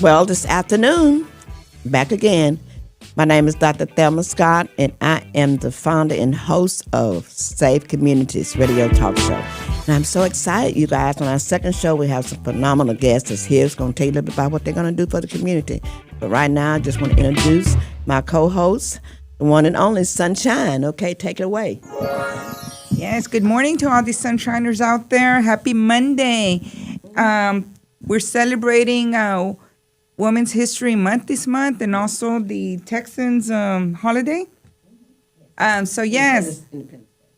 Well, this afternoon, back again. My name is Dr. Thelma Scott, and I am the founder and host of Safe Communities Radio Talk Show. And I'm so excited, you guys. On our second show, we have some phenomenal guests that's here. It's going to tell you a little bit about what they're going to do for the community. But right now, I just want to introduce my co-host, the one and only Sunshine. Okay, take it away. Yes, good morning to all the Sunshiners out there. Happy Monday. We're celebrating Women's History Month this month and also the Texans holiday. So, yes,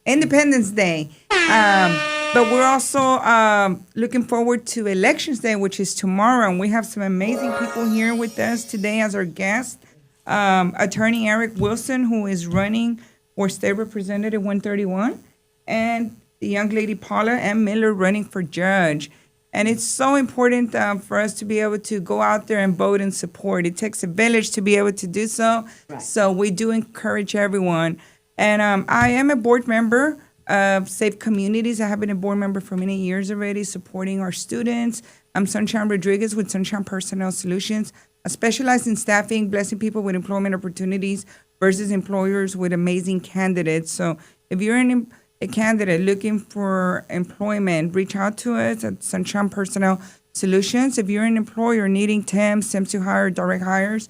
Independence Day. But we're also looking forward to Elections Day, which is tomorrow. And we have some amazing people here with us today as our guest. Attorney Eric Wilson, who is running for State Representative 131. And the young lady Paula M. Miller running for judge. And it's so important for us to be able to go out there and vote and support. It takes a village to be able to do so. Right. So we do encourage everyone. And I am a board member of Safe Communities. I have been a board member for many years already, supporting our students. I'm Sunshine Rodriguez with Sunshine Personnel Solutions. I specialize in staffing, blessing people with employment opportunities versus employers with amazing candidates. So if you're a candidate looking for employment, reach out to us at Sunshine Personnel Solutions. If you're an employer needing temps to hire, direct hires,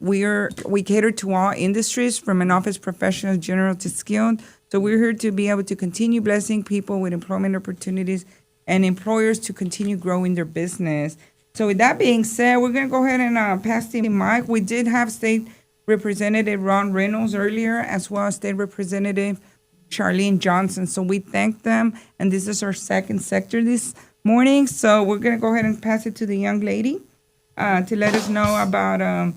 we cater to all industries from an office professional, general to skilled. So we're here to be able to continue blessing people with employment opportunities and employers to continue growing their business. So with that being said, we're going to go ahead and pass the mic. We did have State Representative Ron Reynolds earlier, as well as State Representative Charlene Johnson. So we thank them. And this is our second sector this morning. So we're going to go ahead and pass it to the young lady to let us know about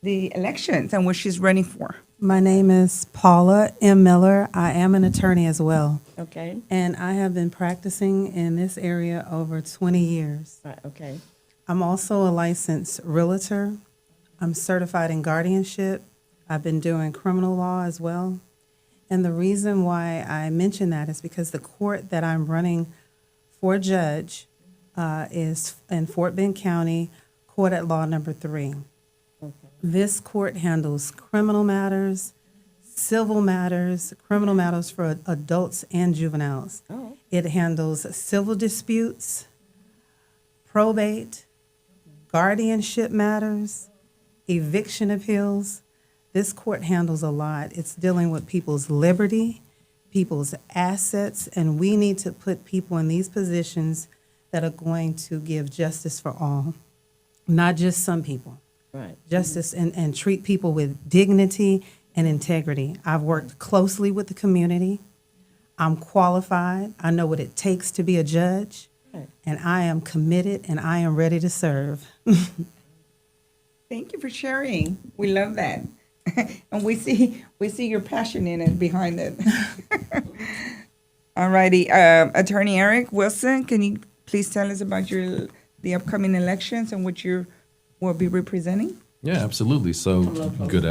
the elections and what she's running for. My name is Paula M. Miller. I am an attorney as well. Okay. And I have been practicing in this area over 20 years. Right, okay. I'm also a licensed realtor. I'm certified in guardianship. I've been doing criminal law as well. And the reason why I mention that is because the court that I'm running for judge is in Fort Bend County, Court at Law Number 3. Okay. This court handles criminal matters, civil matters, criminal matters for adults and juveniles. Oh. It handles civil disputes, probate, guardianship matters, eviction appeals. This court handles a lot. It's dealing with people's liberty, people's assets, and we need to put people in these positions that are going to give justice for all, not just some people. Right. Justice and treat people with dignity and integrity. I've worked closely with the community. I'm qualified. I know what it takes to be a judge, right. And I am committed and I am ready to serve. Thank you for sharing. We love that. And we see your passion in it, behind it. All righty. Attorney Eric Wilson, can you please tell us about the upcoming elections and what you will be representing? Yeah, absolutely. So good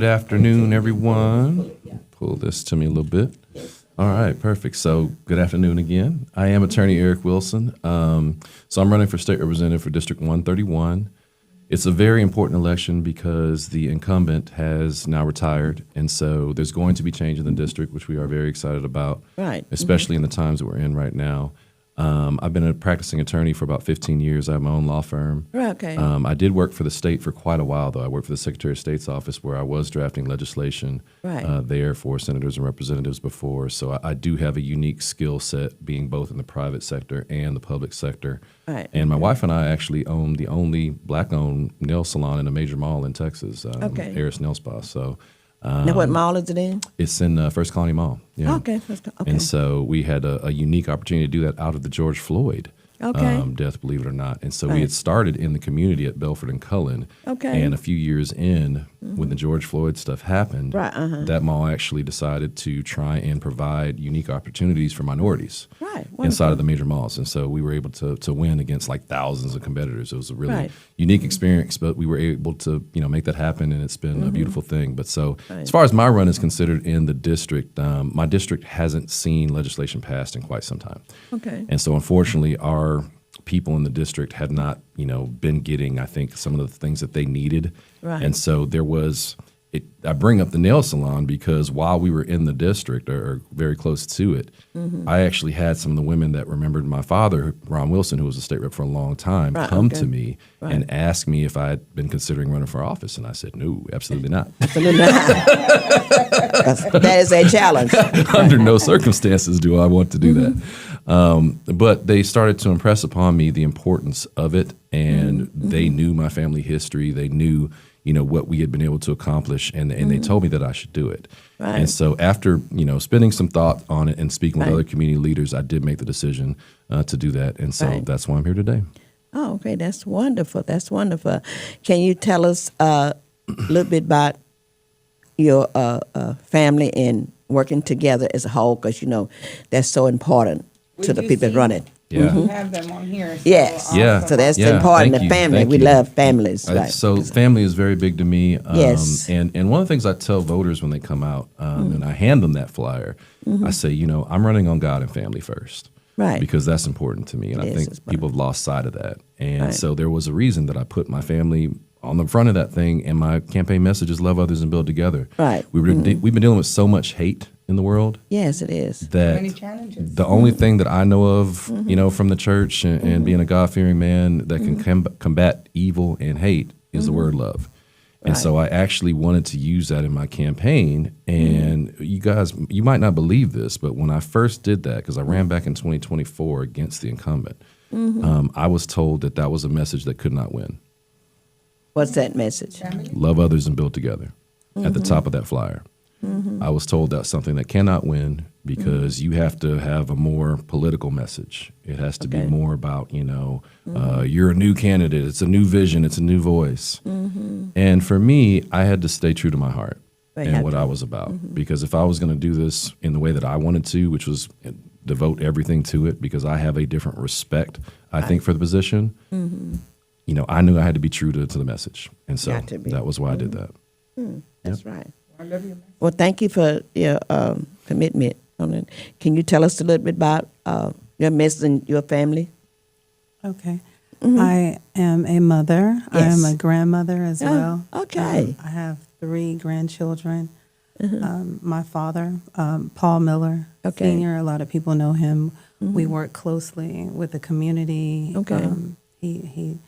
afternoon, everyone. Pull this to me a little bit. All right, perfect. So good afternoon again. I am Attorney Eric Wilson. So I'm running for State Representative for District 131. It's a very important election because the incumbent has now retired, and so there's going to be change in the district, which we are very excited about, right? Especially in the times that we're in right now. I've been a practicing attorney for about 15 years. I have my own law firm. Okay. I did work for the state for quite a while, though. I worked for the Secretary of State's office where I was drafting legislation there for senators and representatives before. So I do have a unique skill set being both in the private sector and the public sector. Right. And my wife and I actually own the only black-owned nail salon in a major mall in Texas, Harris Nail Spa. So. Now, what mall is it in? It's in First Colony Mall. Yeah. Okay. And so we had a unique opportunity to do that out of the George Floyd death, believe it or not. And so we had started in the community at Belford and Cullen. Okay. And a few years in, when the George Floyd stuff happened, that mall actually decided to try and provide unique opportunities for minorities inside of the major malls. And so we were able to win against like thousands of competitors. It was a really unique experience, but we were able to make that happen, and it's been a beautiful thing. But so as far as my run is considered in the district, my district hasn't seen legislation passed in quite some time. Okay. And so unfortunately, our people in the district had not, been getting, I think, some of the things that they needed. Right. And so there was, I bring up the nail salon because while we were in the district or very close to it, I actually had some of the women that remembered my father, Ron Wilson, who was a state rep for a long time, come to me and ask me if I had been considering running for office. And I said, no, absolutely not. Absolutely not. That is a challenge. Under no circumstances do I want to do that. But they started to impress upon me the importance of it, and they knew my family history. They knew, what we had been able to accomplish, and they told me that I should do it. Right. And so after, spending some thought on it and speaking with other community leaders, I did make the decision to do that. And so that's why I'm here today. Oh, okay. That's wonderful. That's wonderful. Can you tell us a little bit about your family and working together as a whole? Because, that's so important to the people running. Yeah. We have them on here. So Yes. Yeah. So that's Yeah. important. Thank The you. family. Thank We you. love families. Right. So family is very big to me. Yes. And one of the things I tell voters when they come out, and I hand them that flyer, I say, I'm running on God and family first. Right. Because that's important to me. And It I is, think it's people have lost sight of that. And Right. so there was a reason that I put my family on the front of that thing, and my campaign message is love others and build together. Right. We've been dealing with so much hate in the world Yes, it is. that Many challenges. the only thing that I know of, from the church and being a God-fearing man that can combat evil and hate is the word love. And so I actually wanted to use that in my campaign. And you guys, you might not believe this, but when I first did that, because I ran back in 2024 against the incumbent, I was told that was a message that could not win. What's that message? Love others and build together at the top of that flyer. I was told that's something that cannot win because you have to have a more political message. It has to be more about, you're a new candidate. It's a new vision. It's a new voice. And for me, I had to stay true to my heart and what I was about. Because if I was going to do this in the way that I wanted to, which was devote everything to it, because I have a different respect, I think, for the position, I knew I had to be true to the message. And so that was why I did that. That's right. I love you. Well, thank you for your commitment on it. Can you tell us a little bit about your message and your family? Okay. I am a mother. I Yes. am a grandmother as well. Okay. I have 3 grandchildren. My father, Paul Miller, Sr., a lot of people know him. We work closely with the community. Okay. He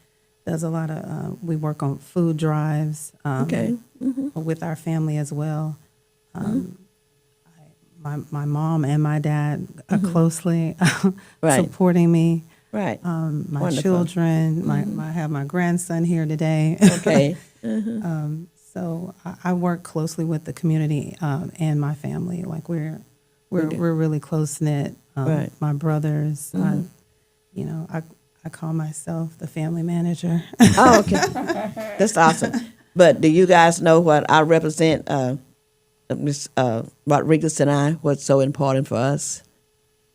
does a lot of, we work on food drives with our family as well. My mom and my dad are closely supporting me. Right. My Wonderful. children, I have my grandson here today. Okay. So I work closely with the community and my family. Like we're really close knit. Right. My brothers, I call myself the family manager. Oh, okay. That's awesome. But do you guys know what I represent, Ms. Rodriguez and I, what's so important for us?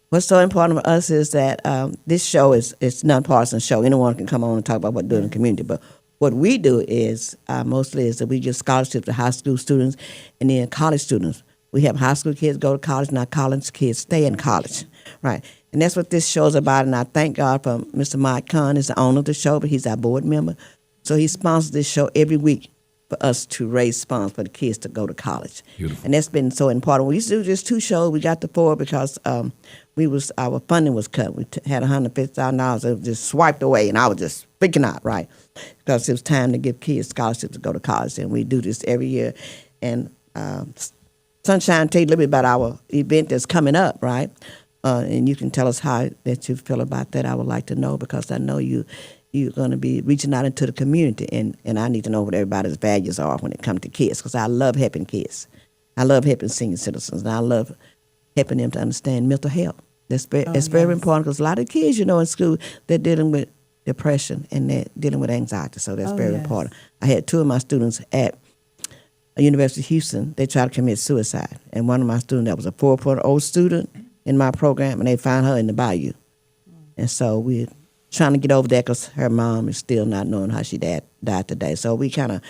What's so important for us is that this show is nonpartisan show. Anyone can come on and talk about what to do in the community. But what we do is mostly is that we give scholarships to high school students and then college students. We have high school kids go to college, and our college kids stay in college, right? And that's what this show is about. And I thank God for Mr. Mike Kahn is the owner of the show, but he's our board member. So he sponsors this show every week for us to raise funds for the kids to go to college. Beautiful. And that's been so important. We used to do just 2 shows. We got to 4 because our funding was cut. We had $150,000. It was just swiped away, and I was just freaking out, right? Because it was time to give kids scholarships to go to college, and we do this every year. And Sunshine, tell you a little bit about our event that's coming up, right? And you can tell us how that you feel about that. I would like to know because I know you're going to be reaching out into the community, and I need to know what everybody's values are when it comes to kids because I love helping kids. I love helping senior citizens, and I love helping them to understand mental health. It's very important because a lot of kids, in school, they're dealing with depression and they're dealing with anxiety, so that's very important. I had 2 of my students at University of Houston. They tried to commit suicide, and one of my students that was a 4.0 student in my program, and they found her in the bayou. And so we're trying to get over that because her mom is still not knowing how she died today. So we kind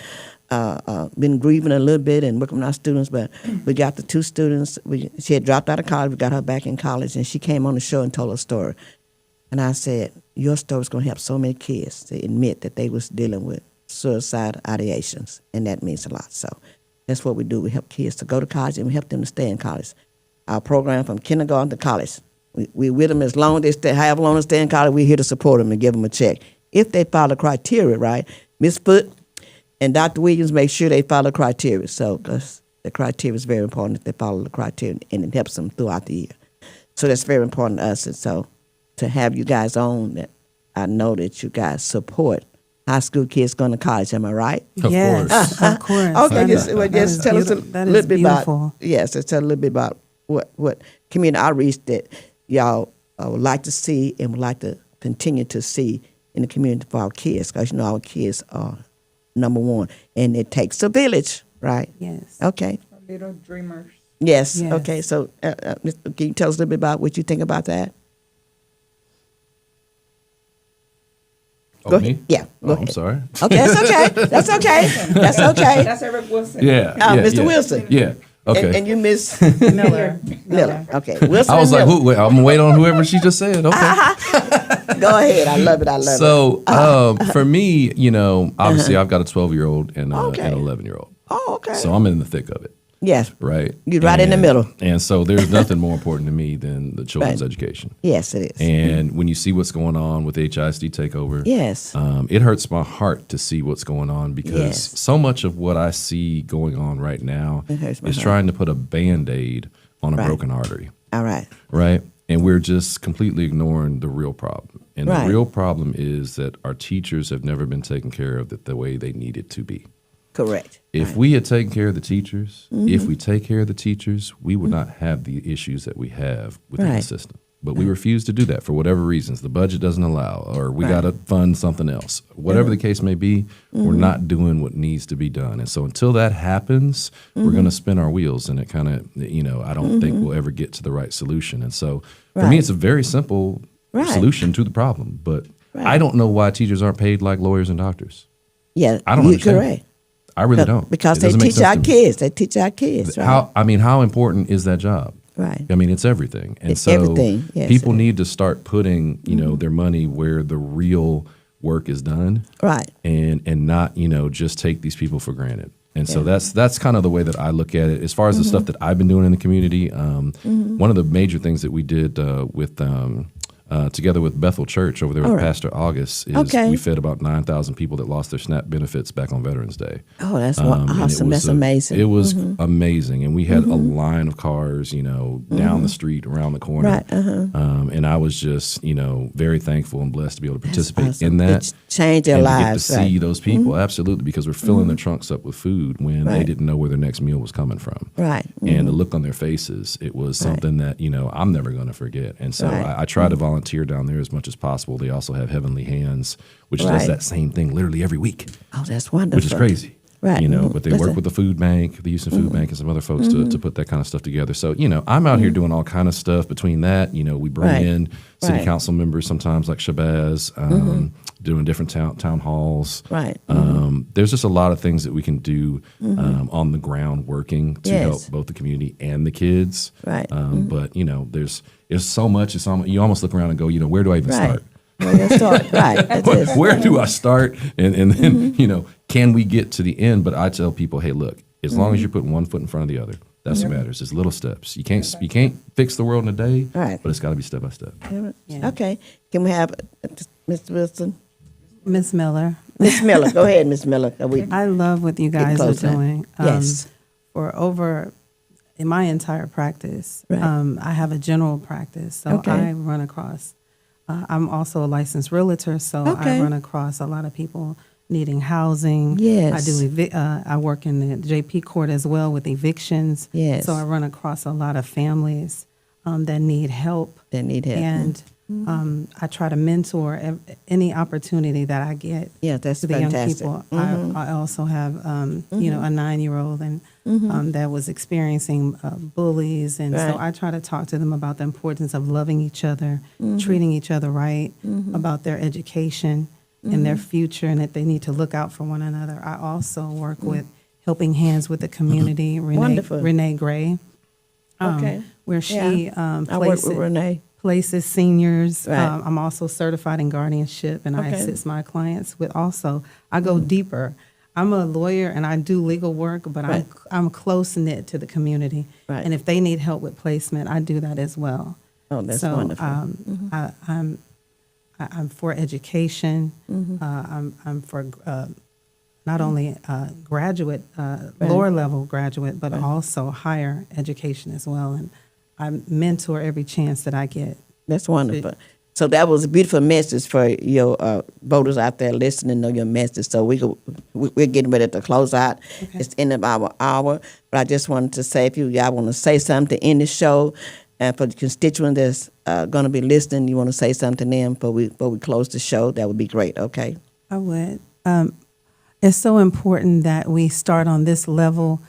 of been grieving a little bit and working with our students, but we got the 2 students. She had dropped out of college. We got her back in college, and she came on the show and told her story. And I said, your story's going to help so many kids to admit that they was dealing with suicide ideations, and that means a lot. So that's what we do. We help kids to go to college, and we help them to stay in college. Our program from kindergarten to college, we with them as long as they stay, however long they stay in college, we're here to support them and give them a check. If they follow the criteria, right? Ms. Foote and Dr. Williams make sure they follow the criteria. So, because the criteria is very important if they follow the criteria, and it helps them throughout the year. So that's very important to us. And so to have you guys on, that I know that you guys support high school kids going to college. Am I right? Of course. Of course. Okay, That just tell us a that little is bit beautiful. about, yes, just tell a little bit about what community outreach that y'all would like to see and would like to continue to see in the community for our kids, because you know our kids are number one, and it takes a village, right? Yes. Okay. Little dreamers. Yes. Yes. Okay. So, can you tell us a little bit about what you think about that? Oh, Go me? ahead. Yeah. Go Oh, ahead. I'm sorry. Okay, that's okay. That's okay. That's okay. That's Eric Wilson. Yeah. Mr. yeah. Wilson. Yeah. Okay. And you miss Miller. Miller. Okay. Wilson. I was and like, Miller. wait, I'm gonna wait on whoever she just said. Okay. Go ahead. I love it. I love it. So for me, obviously I've got a 12-year-old and Okay. an 11-year-old. Oh, okay. So I'm in the thick of it, Yes. right? You're right in the And- middle. And so there's nothing more important to me than the children's Right. education. Yes, it is. And when you see what's going on with HISD takeover, Yes. it hurts my heart to see what's going on, because Yes. so much of what I see going on right now It hurts my is heart. trying to put a Band-Aid on a Right. broken artery. All right. Right. And we're just completely ignoring the real problem. And Right. the real problem is that our teachers have never been taken care of the way they needed to be. Correct. If we had taken care of the teachers, if we take care of the teachers, we would not have the issues that we have within the Right. system. But we refuse to do that for whatever reasons. The budget doesn't allow, or we got to fund something else. Whatever the case may be, we're not doing what needs to be done. And so until that happens, we're going to spin our wheels, and it kind of, I don't think we'll ever get to the right solution. And so for me, Right. it's a very simple Right. solution to the problem. But Right. I don't know why teachers aren't paid like lawyers and doctors. Yeah. I don't You're understand. correct. I really don't. Because It they doesn't make teach sense our to me. kids. They teach our kids. Right. How important is that job? Right. I mean, it's everything. And It's so everything. Yes, people it is. need to start putting, their money where the real work is done, Right. and not, just take these people for granted. And so that's kind of the way that I look at it. As far as the stuff that I've been doing in the community, one of the major things that we did with together with Bethel Church over there with All right. Pastor August is Okay. we fed about 9,000 people that lost their SNAP benefits back on Veterans Day. Oh, that's And it awesome. was That's amazing. It was amazing, and we had a line of cars, down the street, around the corner. Right. And I was just, very thankful and blessed to be able to participate awesome. in that. It changed their and lives. to get to see Right. those people, absolutely, because we're filling their trunks up with food when they Right. didn't know where their next meal was coming from. Right. And the look on their faces, it was something that, I'm never going to forget. And so Right. I try to volunteer down there as much as possible. They also have Heavenly Hands, which does Right. that same thing literally every week, Oh, that's wonderful. which is crazy. Right. But they Listen. work with the food bank, the Houston Food Bank, and some other folks to put that kind of stuff together. So, I'm out here doing all kind of stuff between that. We bring Right. in city Right. council members sometimes, like Shabazz, doing different town halls. Right. There's just a lot of things that we can do on the ground working to Yes. help both the community and the kids. Right. But, there's so much. You almost look around and go, where do I even Right. start? Well, let's start. Right. That's it. Where do I start? And then, can we get to the end? But I tell people, hey, look, as long as you're putting one foot in front of the other, that's what matters. It's little steps. You can't fix the world in a day, Right. but it's got to be step by step. Yeah. Okay. Can we have Mr. Wilson? Miss Miller. Miss Miller. Go ahead, Miss Miller. I love what you guys are close now. doing. Yes. In my entire practice, Right. I have a general practice, so Okay. I run across. I'm also a licensed realtor, so Okay. I run across a lot of people needing housing. Yes. I work in the JP court as well with evictions. Yes. So I run across a lot of families that need help. That need help. And I try to mentor any opportunity that I get. Yeah, that's to the fantastic. young people. I also have, a 9-year-old and that was experiencing bullies, and so Right. I try to talk to them about the importance of loving each other, treating each other right, about their education and their future, and that they need to look out for one another. I also work with Helping Hands with the Community, Wonderful. Renee Gray. Okay. Where she I work with Renee. places, seniors. Right. I'm also certified in guardianship, and I assist my clients with also. I go deeper. I'm a lawyer, and I do legal work, but Right. I'm close knit to the community. Right. And if they need help with placement, I do that as well. Oh, that's so, wonderful. I'm for education. I'm for not only graduate, lower level graduate, but also higher education as well. And I mentor every chance that I get. That's wonderful. So that was a beautiful message for your voters out there listening to your message. So we're getting ready to close out. Okay. It's the end of our hour. But I just wanted to say, if y'all want to say something in the show, and for the constituent that's going to be listening, you want to say something to them before we close the show, that would be great, okay? I would. It's so important that we start on this level.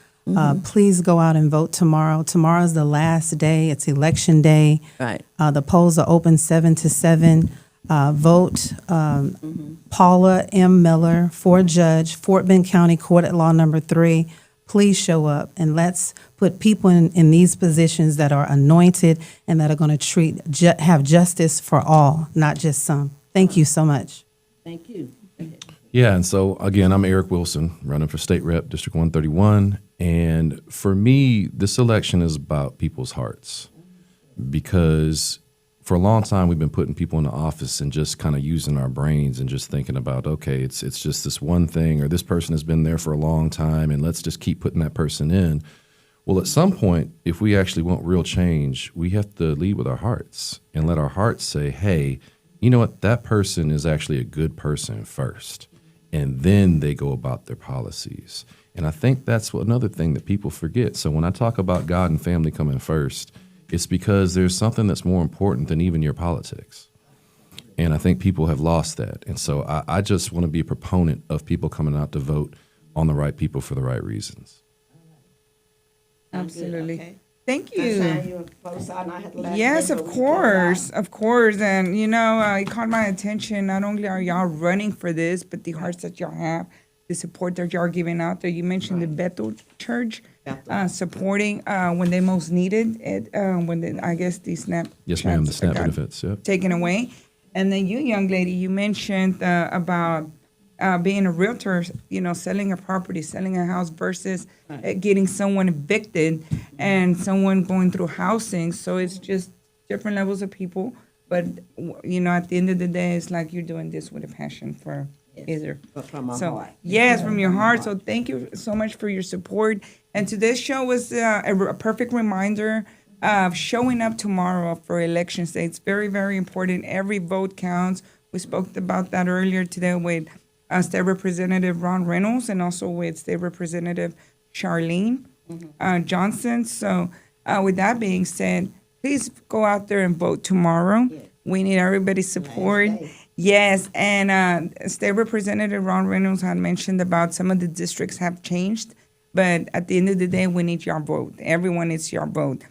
Please go out and vote tomorrow. Tomorrow's the last day. It's election day. Right. The polls are open 7 to 7. Vote Paula M. Miller for judge, Fort Bend County Court at Law Number 3. Please show up, and let's put people in these positions that are anointed and that are going to have justice for all, not just some. Thank you so much. Thank you. Yeah, and so again, I'm Eric Wilson, running for State Rep, District 131. And for me, this election is about people's hearts, because for a long time we've been putting people in the office and just kind of using our brains and just thinking about, okay, it's just this one thing, or this person has been there for a long time, and let's just keep putting that person in. Well, at some point, if we actually want real change, we have to lead with our hearts and let our hearts say, hey, you know what, that person is actually a good person first, and then they go about their policies. And I think that's another thing that people forget. So when I talk about God and family coming first, it's because there's something that's more important than even your politics. And I think people have lost that. And so I just want to be a proponent of people coming out to vote on the right people for the right reasons. Absolutely. Okay. Thank Sign you. you close out, and I had to let Yes, you of know we close out. course. And, it caught my attention. Not only are y'all running for this, but the hearts that y'all have, the support that y'all are giving out there. You mentioned the Bethel Church supporting when they most needed it, when the SNAP. Yes, ma'am, the checks SNAP got benefits, yep. taken away. And then you, young lady, you mentioned about being a realtor, selling a property, selling a house versus getting someone evicted and someone going through housing. So it's just different levels of people. But, at the end of the day, it's like you're doing this with a passion for either. But from my So, heart. yes, from your heart. So thank you so much for your support. And today's show was a perfect reminder of showing up tomorrow for election day. It's very, very important. Every vote counts. We spoke about that earlier today with State Representative Ron Reynolds and also with State Representative Charlene Johnson. So with that being said, please go out there and vote tomorrow. Yes. We need everybody's support. Last day. Yes, and State Representative Ron Reynolds had mentioned about some of the districts have changed, but at the end of the day, we need your vote. Everyone needs your vote.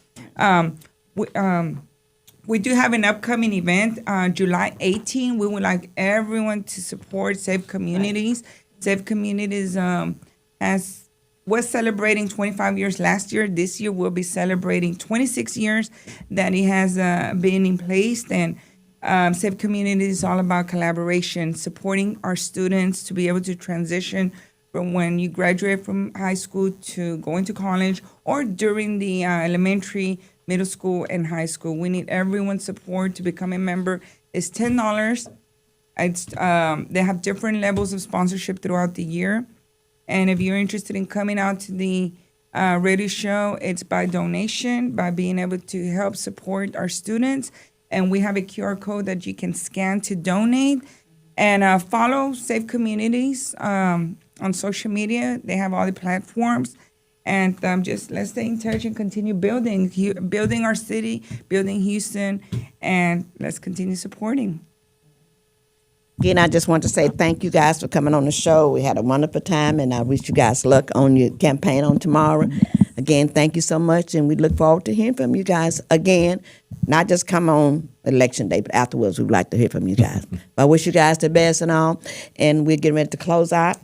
We do have an upcoming event, July 18. We would like everyone to support Safe Communities. Safe Communities was celebrating 25 years last year. This year, we'll be celebrating 26 years that it has been in place. And Safe Communities is all about collaboration, supporting our students to be able to transition from when you graduate from high school to going to college or during the elementary, middle school, and high school. We need everyone's support to become a member. It's $10. It's they have different levels of sponsorship throughout the year. And if you're interested in coming out to the radio show, it's by donation, by being able to help support our students. And we have a QR code that you can scan to donate. And follow Safe Communities on social media. They have all the platforms. And just let's stay in touch and continue building our city, building Houston, and let's continue supporting. Again, I just want to say thank you guys for coming on the show. We had a wonderful time, and I wish you guys luck on your campaign on tomorrow. Again, thank you so much, and we look forward to hearing from you guys again. Not just come on election day, but afterwards, we'd like to hear from you guys. I wish you guys the best and all, and we're getting ready to close out.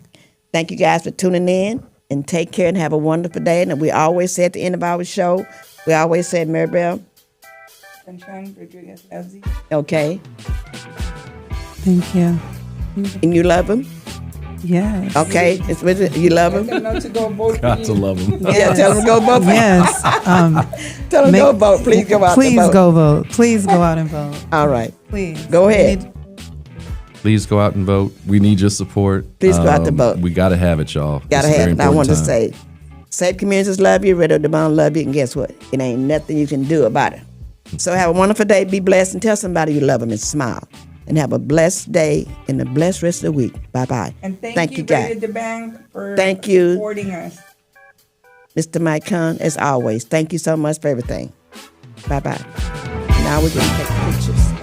Thank you guys for tuning in, and take care and have a wonderful day. And we always say at the end of our show, we always say, Maribel, Sunshine Rodriguez loves you. Okay. Thank you. And you love him? Yes. Okay. It's with it. You love Let him? them know to go vote for Got you. to love them. Yeah, tell him to go vote. Yes. Tell him go vote. Please go out Please and vote. go vote. Please go out and vote. All right. Please. Go We ahead. need- Please go out and vote. We need your support. Please go out to vote. We got to have it, y'all. Gotta It's a have very it. I want to important time. say, Safe Communities love you, Radiodabang love you, and guess what? It ain't nothing you can do about it. So have a wonderful day, be blessed, and tell somebody you love them and smile. And have a blessed day and a blessed rest of the week. Bye-bye. And thank you, guys. Radiodabang, for Thank you. supporting us. Mr. Mike Khan, as always, thank you so much for everything. Bye-bye. Now we're going to take pictures.